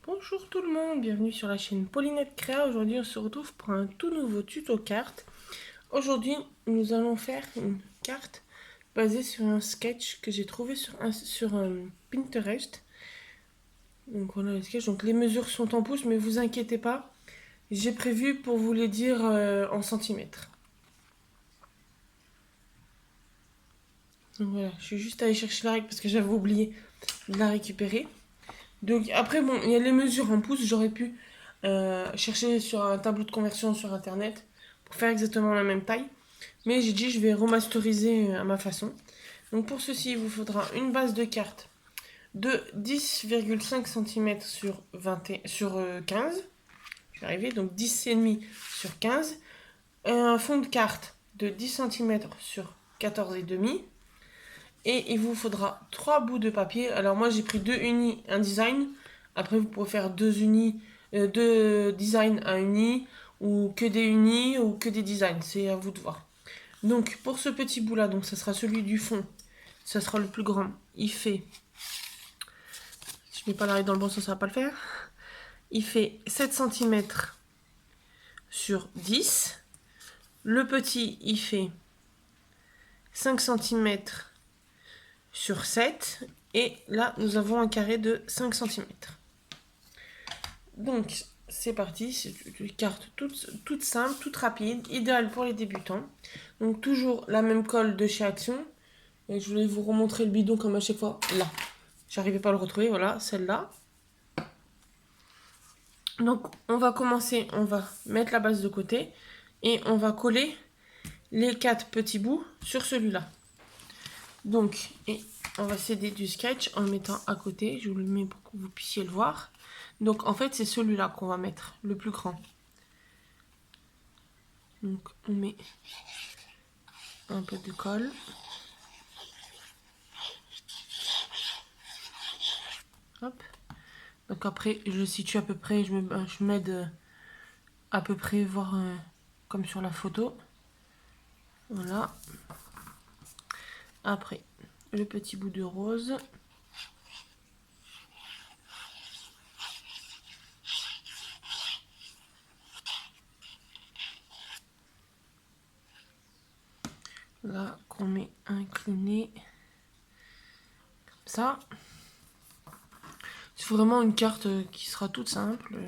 Bonjour tout le monde, bienvenue sur la chaîne Paulinette Créa. Aujourd'hui on se retrouve pour un tout nouveau tuto carte. Aujourd'hui nous allons faire une carte basée sur un sketch que j'ai trouvé sur Pinterest. Donc voilà le sketch, donc les mesures sont en pouces mais vous inquiétez pas, j'ai prévu pour vous les dire en centimètres. Donc voilà, je suis juste allée chercher la règle parce que j'avais oublié de la récupérer. Donc après bon, il y a les mesures en pouces, j'aurais pu chercher sur un tableau de conversion sur internet pour faire exactement la même taille. Mais j'ai dit je vais remasteriser à ma façon. Donc pour ceci, il vous faudra une base de carte de 10,5 cm sur 15. Je vais arriver, donc 10,5 sur 15. Un fond de carte de 10 cm sur 14,5. Et il vous faudra 3 bouts de papier. Alors moi j'ai pris 2 unis, un design. Après vous pouvez faire 2 unis, 2 designs, un uni. Ou que des unis ou que des designs. C'est à vous de voir. Donc pour ce petit bout là, donc ça sera celui du fond. Ça sera le plus grand. Il fait... Si je mets pas la règle dans le bon sens, ça va pas le faire. Il fait 7 cm sur 10. Le petit, il fait 5 cm sur 7. Et là, nous avons un carré de 5 cm. Donc, c'est parti. C'est une carte toute simple, toute rapide, idéale pour les débutants. Donc, toujours la même colle de chez Action. Et je voulais vous remontrer le bidon comme à chaque fois. Là. J'arrivais pas à le retrouver. Voilà, celle-là. Donc, on va commencer. On va mettre la base de côté. Et on va coller les 4 petits bouts sur celui-là. Donc, et on va s'aider du sketch en le mettant à côté. Je vous le mets pour que vous puissiez le voir. Donc, en fait, c'est celui-là qu'on va mettre, le plus grand. Donc, on met un peu de colle. Hop. Donc, après, je situe à peu près, je m'aide à peu près, voir comme sur la photo. Voilà. Après, le petit bout de rose. Là, qu'on met incliné. Comme ça. C'est vraiment une carte qui sera toute simple.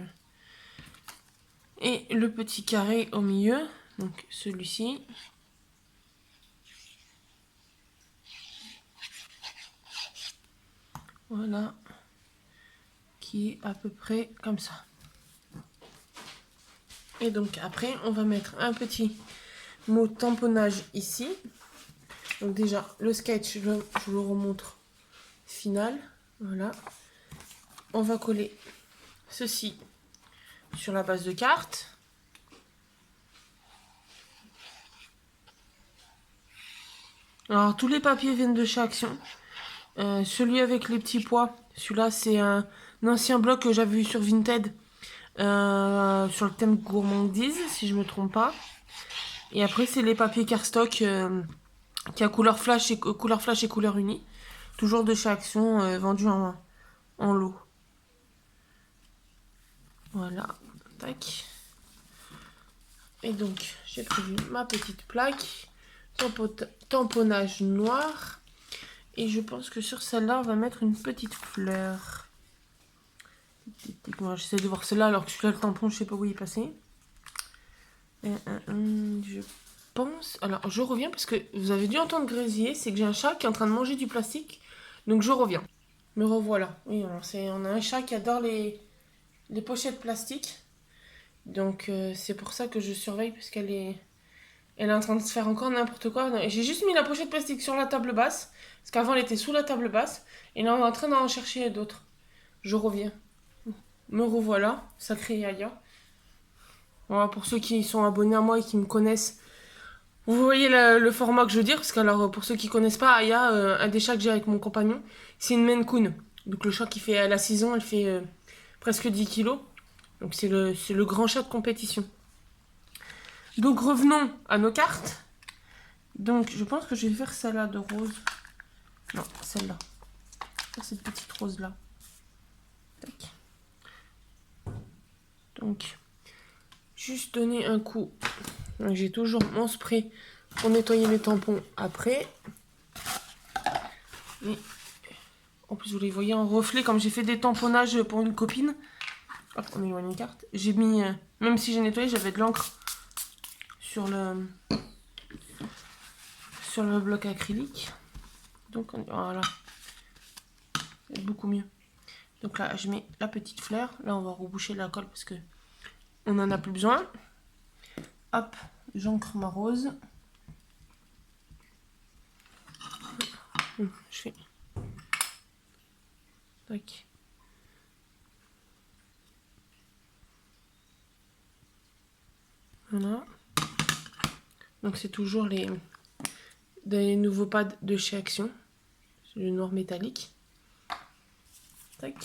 Et le petit carré au milieu. Donc, celui-ci. Voilà. Qui est à peu près comme ça. Et donc, après, on va mettre un petit mot tamponnage ici. Donc déjà, le sketch, je vous le remontre final. Voilà. On va coller ceci sur la base de carte. Alors, tous les papiers viennent de chez Action. Celui avec les petits pois, celui-là, c'est un ancien blog que j'avais vu sur Vinted. Sur le thème gourmandise, si je me trompe pas. Et après, c'est les papiers cardstock qui a couleur flash et couleur unie. Toujours de chez Action, vendu en lot. Voilà, tac. Et donc, j'ai prévu ma petite plaque, tamponnage noir. Et je pense que sur celle-là, on va mettre une petite fleur. Moi, j'essaie de voir celle-là alors que celui-là, le tampon, je sais pas où il est passé. Je pense... Alors, je reviens parce que vous avez dû entendre grésiller. C'est que j'ai un chat qui est en train de manger du plastique. Donc, je reviens. Me revoilà. Oui, on a un chat qui adore les pochettes plastiques. Donc c'est pour ça que je surveille parce elle est en train de se faire encore n'importe quoi. J'ai juste mis la pochette plastique sur la table basse parce qu'avant elle était sous la table basse et là on est en train d'en chercher d'autres. Je reviens. Me revoilà, sacré Yaya. Voilà, pour ceux qui sont abonnés à moi et qui me connaissent, vous voyez le format que je veux dire parce que alors pour ceux qui connaissent pas, Aya, un des chats que j'ai avec mon compagnon, c'est une Maine Coon. Donc le chat qui fait à la 6 ans, elle fait presque 10 kilos. Donc c'est le grand chat de compétition. Donc revenons à nos cartes. Donc je pense que je vais faire celle-là de rose. Non, celle-là. Cette petite rose-là. Tac. Donc, juste donner un coup. J'ai toujours mon spray pour nettoyer mes tampons après. Et en plus, vous les voyez en reflet, comme j'ai fait des tamponnages pour une copine. Hop, on éloigne une carte. J'ai mis, même si j'ai nettoyé, j'avais de l'encre sur le bloc acrylique. Donc voilà, c'est beaucoup mieux. Donc là, je mets la petite fleur. Là, on va reboucher la colle parce que on n'en a plus besoin. Hop, j'encre ma rose. Je fais. Tac. Voilà. Donc c'est toujours des nouveaux pads de chez Action. C'est le noir métallique. Tac.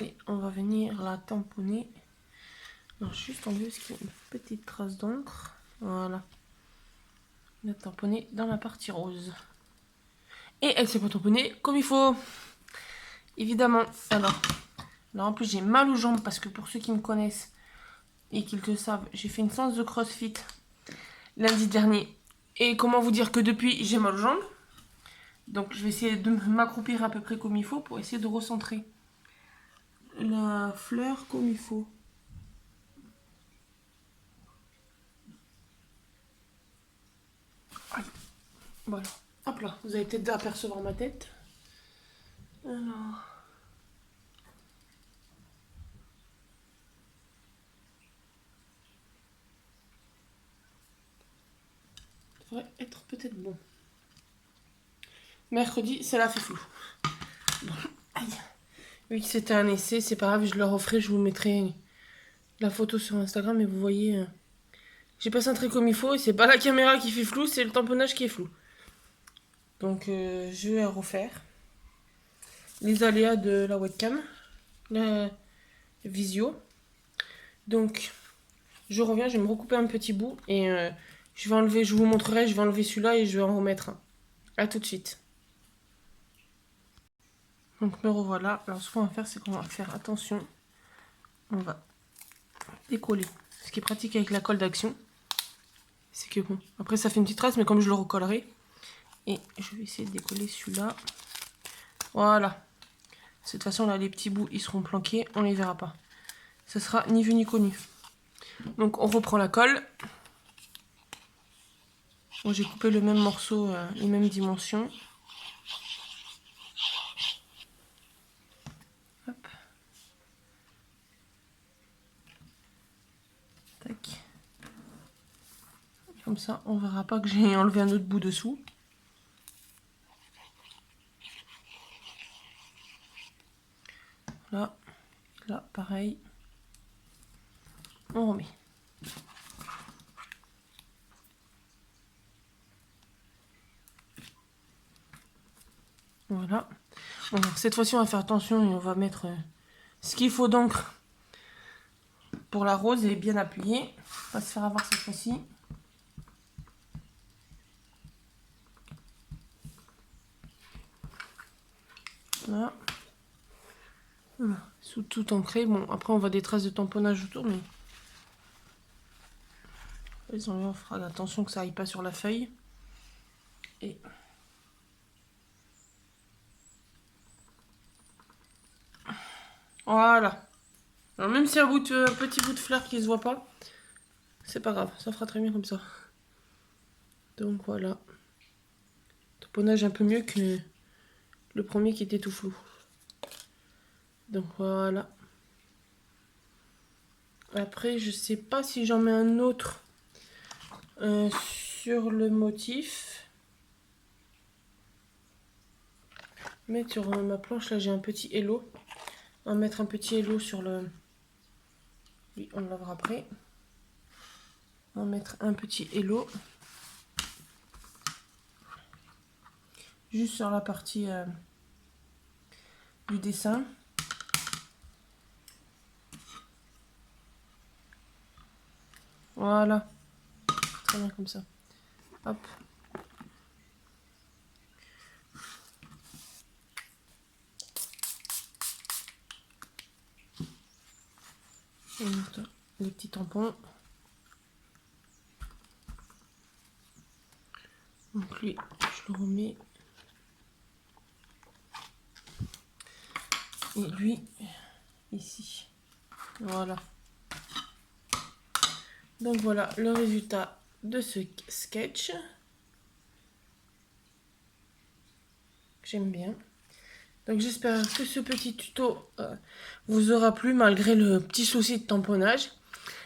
Et on va venir la tamponner. Alors juste enlever parce qu'il y a une petite trace d'encre. Voilà. La tamponner dans la partie rose. Et elle s'est pas tamponnée comme il faut. Évidemment. Alors en plus j'ai mal aux jambes parce que pour ceux qui me connaissent et qui le savent, j'ai fait une séance de CrossFit lundi dernier. Et comment vous dire que depuis j'ai mal aux jambes. Donc je vais essayer de m'accroupir à peu près comme il faut pour essayer de recentrer la fleur comme il faut. Aïe. Voilà. Hop là, vous allez peut-être apercevoir ma tête. Alors. Ça devrait être peut-être bon. Mercredi, ça l'a fait flou. Bon. Aïe. Oui, c'était un essai, c'est pas grave, je le referai, je vous mettrai la photo sur Instagram et vous voyez. J'ai pas cintré comme il faut et c'est pas la caméra qui fait flou, c'est le tamponnage qui est flou. Donc je vais refaire les aléas de la webcam, la visio. Donc je reviens, je vais me recouper un petit bout et je vais enlever, je vous montrerai, je vais enlever celui-là et je vais en remettre un. A tout de suite. Donc me revoilà. Alors ce qu'on va faire, c'est qu'on va faire attention. On va décoller. Ce qui est pratique avec la colle d'Action, c'est que bon, après ça fait une petite trace, mais comme je le recollerai, et je vais essayer de décoller celui-là. Voilà. De cette façon là, les petits bouts ils seront planqués, on les verra pas. Ça sera ni vu ni connu. Donc on reprend la colle. Bon, j'ai coupé le même morceau, les mêmes dimensions. Hop. Tac. Comme ça, on verra pas que j'ai enlevé un autre bout dessous. Là, là, pareil. On remet. Voilà. Bon, cette fois-ci, on va faire attention et on va mettre ce qu'il faut d'encre pour la rose et bien appuyée. On va se faire avoir cette fois-ci. Voilà. Voilà. Sous tout ancré. Bon, après, on voit des traces de tamponnage autour, mais on fera attention que ça aille pas sur la feuille. Et voilà. Alors même si un petit bout de fleur qui se voit pas, c'est pas grave, ça fera très bien comme ça. Donc voilà. Tamponnage un peu mieux que le premier qui était tout flou. Donc voilà. Après, je sais pas si j'en mets un autre sur le motif. Mettre sur ma planche, là j'ai un petit hello. On va mettre un petit hello sur le... Oui, on le lavera après. On va mettre un petit hello. Juste sur la partie du dessin. Voilà. Très bien comme ça. Hop. les petits tampons. Donc lui, je le remets. Et lui, ici. Voilà. Donc voilà le résultat de ce sketch. J'aime bien. Donc j'espère que ce petit tuto vous aura plu malgré le petit souci de tamponnage.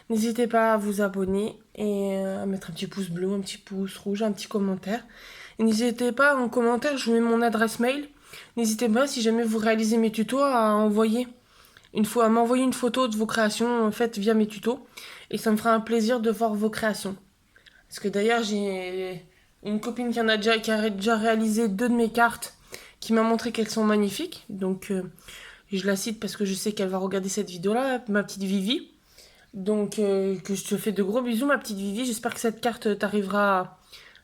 N'hésitez pas à vous abonner et à mettre un petit pouce bleu, un petit pouce rouge, un petit commentaire. Et n'hésitez pas en commentaire, je vous mets mon adresse mail. N'hésitez pas si jamais vous réalisez mes tutos à m'envoyer une photo de vos créations faites via mes tutos. Et ça me fera un plaisir de voir vos créations. Parce que d'ailleurs j'ai une copine qui a déjà réalisé 2 de mes cartes qui m'a montré qu'elles sont magnifiques. Donc je la cite parce que je sais qu'elle va regarder cette vidéo-là, ma petite Vivi. Donc que je te fais de gros bisous ma petite Vivi. J'espère que cette carte t'arrivera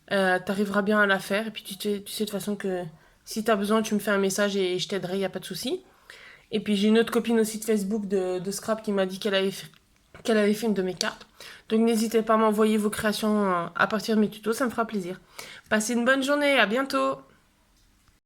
bien à la faire. Et puis tu sais de toute façon que si t'as besoin tu me fais un message et je t'aiderai, y a pas de souci. Et puis j'ai une autre copine aussi de Facebook de Scrap qui m'a dit qu'elle avait fait une de mes cartes. Donc n'hésitez pas à m'envoyer vos créations à partir de mes tutos, ça me fera plaisir. Passez une bonne journée, à bientôt!